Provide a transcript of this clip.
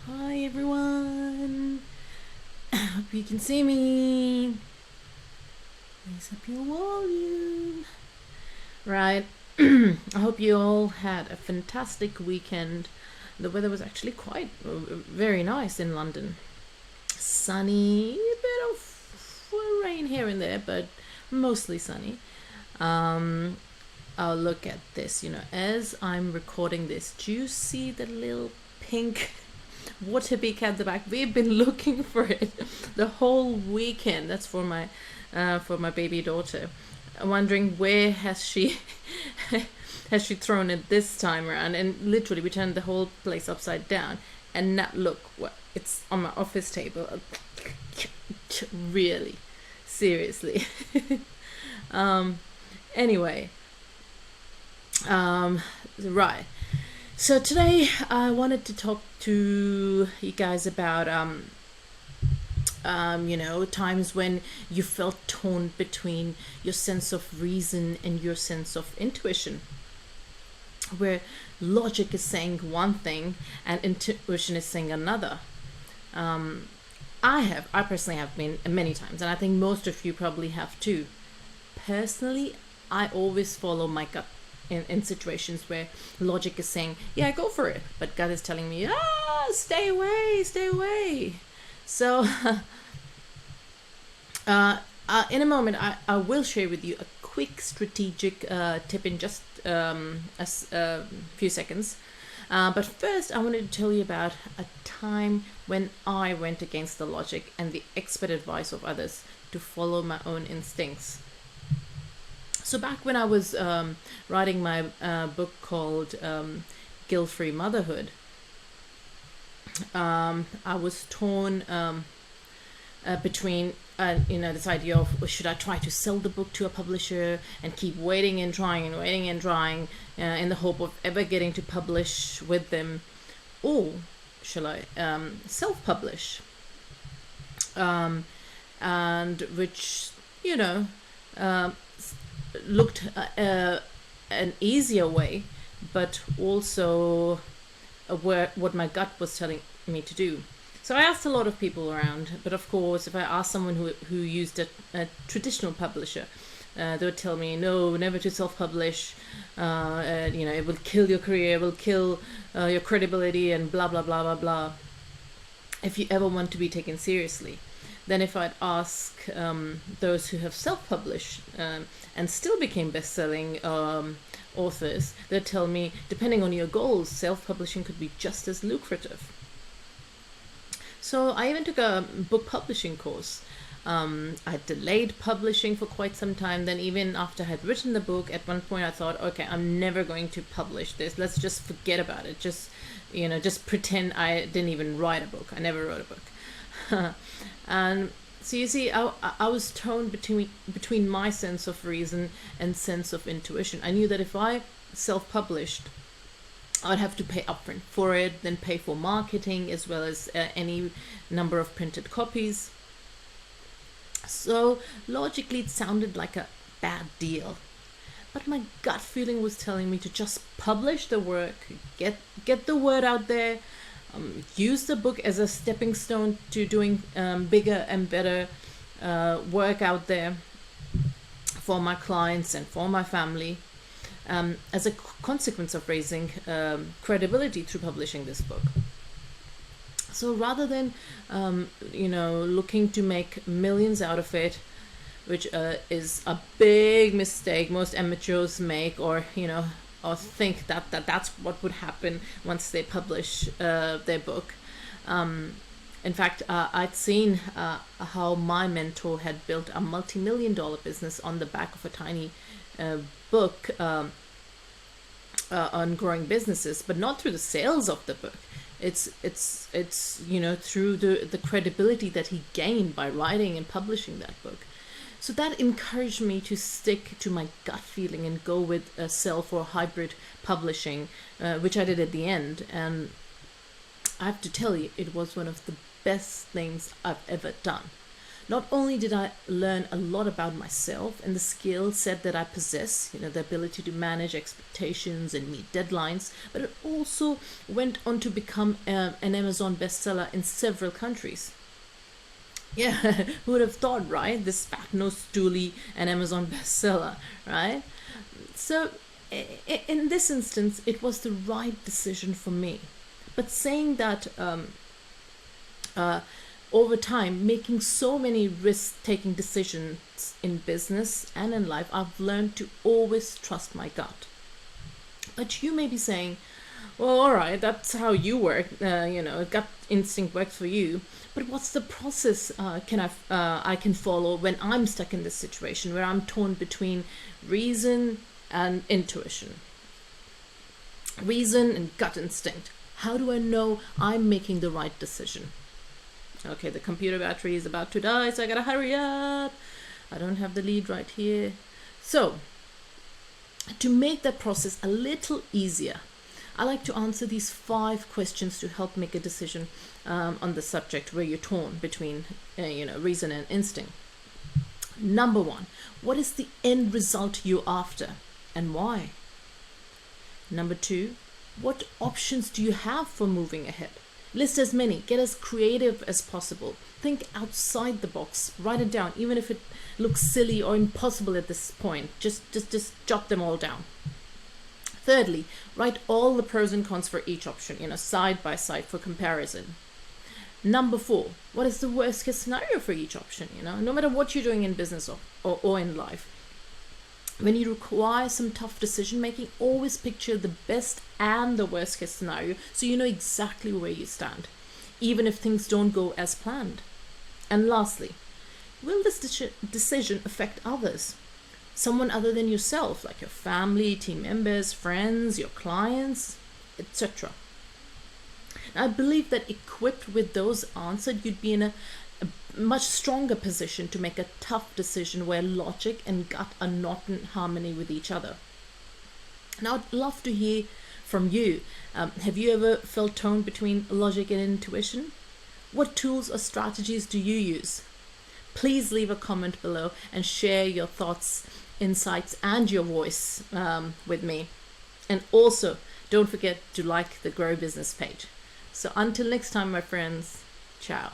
Hi everyone. Hope you can see me. Raise up your volume. Right. I hope you all had a fantastic weekend. The weather was actually quite very nice in London. Sunny, a bit of rain here and there, but mostly sunny. Um, oh, look at this. As I'm recording this, do you see the little pink water beak at the back? We've been looking for it the whole weekend. That's for my baby daughter. I'm wondering where has she has she thrown it this time around? And literally, we turned the whole place upside down. And now look, what it's on my office table. Really, seriously. um, anyway, right. So today I wanted to talk to you guys about times when you felt torn between your sense of reason and your sense of intuition, where logic is saying one thing and intuition is saying another. I personally have been many times, and I think most of you probably have too. Personally, I always follow my gut in situations where logic is saying, yeah, go for it, but gut is telling me, stay away, stay away. So, in a moment, I will share with you a quick strategic tip in just a few seconds. But first, I wanted to tell you about a time when I went against the logic and the expert advice of others to follow my own instincts. So back when I was writing my book called Guilt-Free Motherhood, I was torn between this idea of should I try to sell the book to a publisher and keep waiting and trying and waiting and trying in the hope of ever getting to publish with them, or shall I self-publish, and which uh, looked an easier way, but also what my gut was telling me to do. So I asked a lot of people around, but of course, if I asked someone who used a traditional publisher, they would tell me, no, never to self-publish. It will kill your career, it will kill your credibility, and blah blah blah blah blah. If you ever want to be taken seriously, then if I'd ask those who have self-published and still became best-selling authors, they'd tell me, depending on your goals, self-publishing could be just as lucrative. So I even took a book publishing course. I delayed publishing for quite some time. Then even after I had written the book, at one point I thought, okay, I'm never going to publish this. Let's just forget about it. Just pretend I didn't even write a book. I never wrote a book. And so you see, I was torn between my sense of reason and sense of intuition. I knew that if I self-published, I'd have to pay upfront for it, then pay for marketing as well as any number of printed copies. So logically, it sounded like a bad deal. But my gut feeling was telling me to just publish the work, get the word out there, use the book as a stepping stone to doing bigger and better work out there for my clients and for my family. As a consequence of raising credibility through publishing this book. So rather than, looking to make millions out of it, which is a big mistake most amateurs make, or think that's what would happen once they publish their book. In fact, I'd seen how my mentor had built a multi-million-dollar business on the back of a tiny book on growing businesses, but not through the sales of the book. It's through the credibility that he gained by writing and publishing that book. So that encouraged me to stick to my gut feeling and go with a self or hybrid publishing, which I did at the end. And I have to tell you, it was one of the best things I've ever done. Not only did I learn a lot about myself and the skill set that I possess, the ability to manage expectations and meet deadlines, but it also went on to become an Amazon bestseller in several countries. Yeah, who would have thought, right? This fat-nosed stoolie, an Amazon bestseller, right? So, in this instance, it was the right decision for me. But saying that, uh, over time, making so many risk-taking decisions in business and in life, I've learned to always trust my gut. But you may be saying, well, all right, that's how you work. Gut instinct works for you. But what's the process I can follow when I'm stuck in this situation where I'm torn between reason and intuition, reason and gut instinct? How do I know I'm making the right decision? Okay, the computer battery is about to die, so I gotta hurry up. I don't have the lead right here. So, to make that process a little easier, I like to answer these 5 questions to help make a decision on the subject where you're torn between, reason and instinct. Number 1, what is the end result you're after and why? Number 2, what options do you have for moving ahead? List as many, get as creative as possible. Think outside the box, write it down, even if it looks silly or impossible at this point. Just jot them all down. Thirdly, write all the pros and cons for each option, side by side for comparison. Number 4, what is the worst case scenario for each option? No matter what you're doing in business or in life, when you require some tough decision making, always picture the best and the worst case scenario so you know exactly where you stand, even if things don't go as planned. And lastly, will this decision affect others? Someone other than yourself, like your family, team members, friends, your clients, etc. I believe that equipped with those answered, you'd be in a much stronger position to make a tough decision where logic and gut are not in harmony with each other. Now, I'd love to hear from you. Have you ever felt torn between logic and intuition? What tools or strategies do you use? Please leave a comment below and share your thoughts, insights, and your voice with me. And also, don't forget to like the GroBizNiz page. So until next time, my friends, ciao.